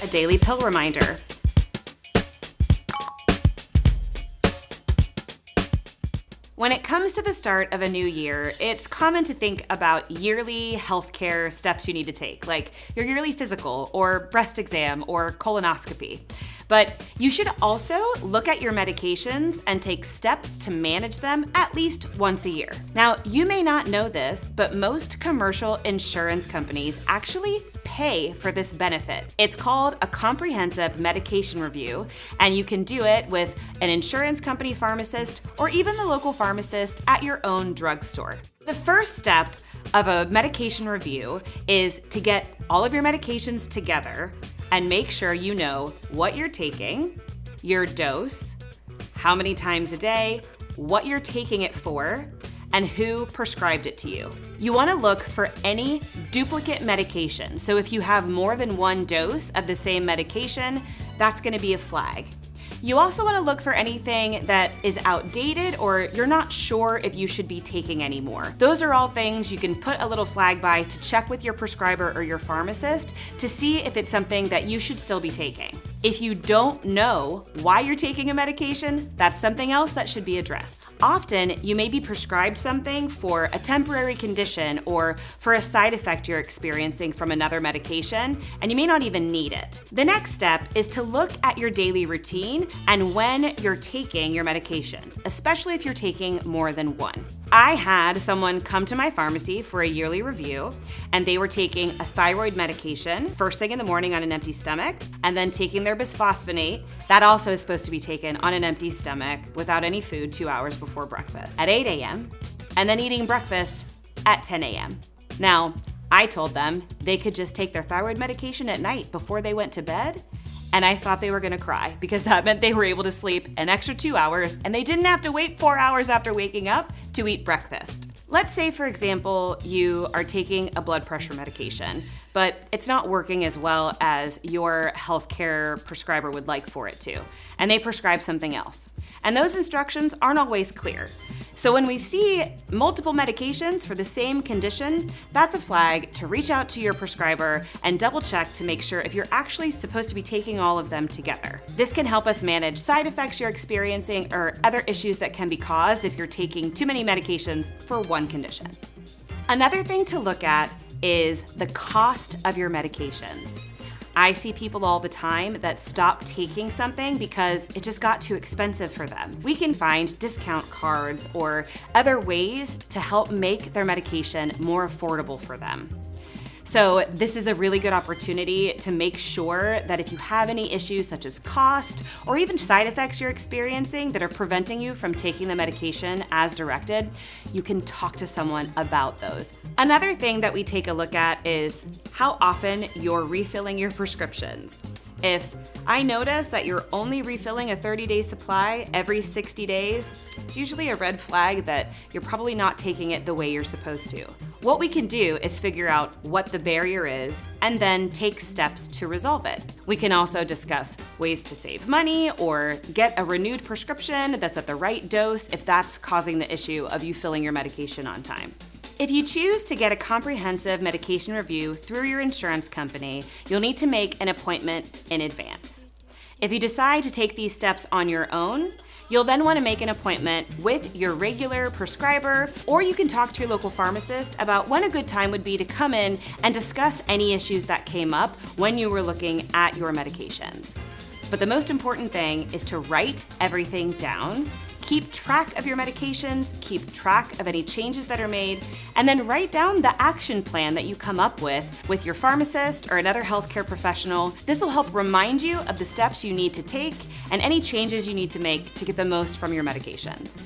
a daily pill reminder. When it comes to the start of a new year, it's common to think about yearly healthcare steps you need to take, like your yearly physical or breast exam or colonoscopy. But you should also look at your medications and take steps to manage them at least once a year. Now, you may not know this, but most commercial insurance companies actually pay for this benefit. It's called a comprehensive medication review, and you can do it with an insurance company pharmacist or even the local pharmacist at your own drugstore. The first step of a medication review is to get all of your medications together and make sure you know what you're taking, your dose, how many times a day, what you're taking it for, and who prescribed it to you. You want to look for any duplicate medication. So if you have more than one dose of the same medication, that's going to be a flag. You also want to look for anything that is outdated or you're not sure if you should be taking anymore. Those are all things you can put a little flag by to check with your prescriber or your pharmacist to see if it's something that you should still be taking. If you don't know why you're taking a medication, that's something else that should be addressed. Often, you may be prescribed something for a temporary condition or for a side effect you're experiencing from another medication, and you may not even need it. The next step is to look at your daily routine and when you're taking your medications, especially if you're taking more than one. I had someone come to my pharmacy for a yearly review, and they were taking a thyroid medication first thing in the morning on an empty stomach, and then taking their bisphosphonate. That also is supposed to be taken on an empty stomach without any food 2 hours before breakfast at 8 a.m., and then eating breakfast at 10 a.m. Now, I told them they could just take their thyroid medication at night before they went to bed, and I thought they were gonna cry because that meant they were able to sleep an extra 2 hours and they didn't have to wait 4 hours after waking up to eat breakfast. Let's say, for example, you are taking a blood pressure medication, but it's not working as well as your healthcare prescriber would like for it to, and they prescribe something else. And those instructions aren't always clear. So when we see multiple medications for the same condition, that's a flag to reach out to your prescriber and double check to make sure if you're actually supposed to be taking all of them together. This can help us manage side effects you're experiencing or other issues that can be caused if you're taking too many medications for one condition. Another thing to look at is the cost of your medications. I see people all the time that stop taking something because it just got too expensive for them. We can find discount cards or other ways to help make their medication more affordable for them. So this is a really good opportunity to make sure that if you have any issues such as cost or even side effects you're experiencing that are preventing you from taking the medication as directed, you can talk to someone about those. Another thing that we take a look at is how often you're refilling your prescriptions. If I notice that you're only refilling a 30-day supply every 60 days, it's usually a red flag that you're probably not taking it the way you're supposed to. What we can do is figure out what the barrier is and then take steps to resolve it. We can also discuss ways to save money or get a renewed prescription that's at the right dose if that's causing the issue of you filling your medication on time. If you choose to get a comprehensive medication review through your insurance company, you'll need to make an appointment in advance. If you decide to take these steps on your own, you'll then want to make an appointment with your regular prescriber, or you can talk to your local pharmacist about when a good time would be to come in and discuss any issues that came up when you were looking at your medications. But the most important thing is to write everything down. Keep track of your medications, keep track of any changes that are made, and then write down the action plan that you come up with your pharmacist or another healthcare professional. This will help remind you of the steps you need to take and any changes you need to make to get the most from your medications.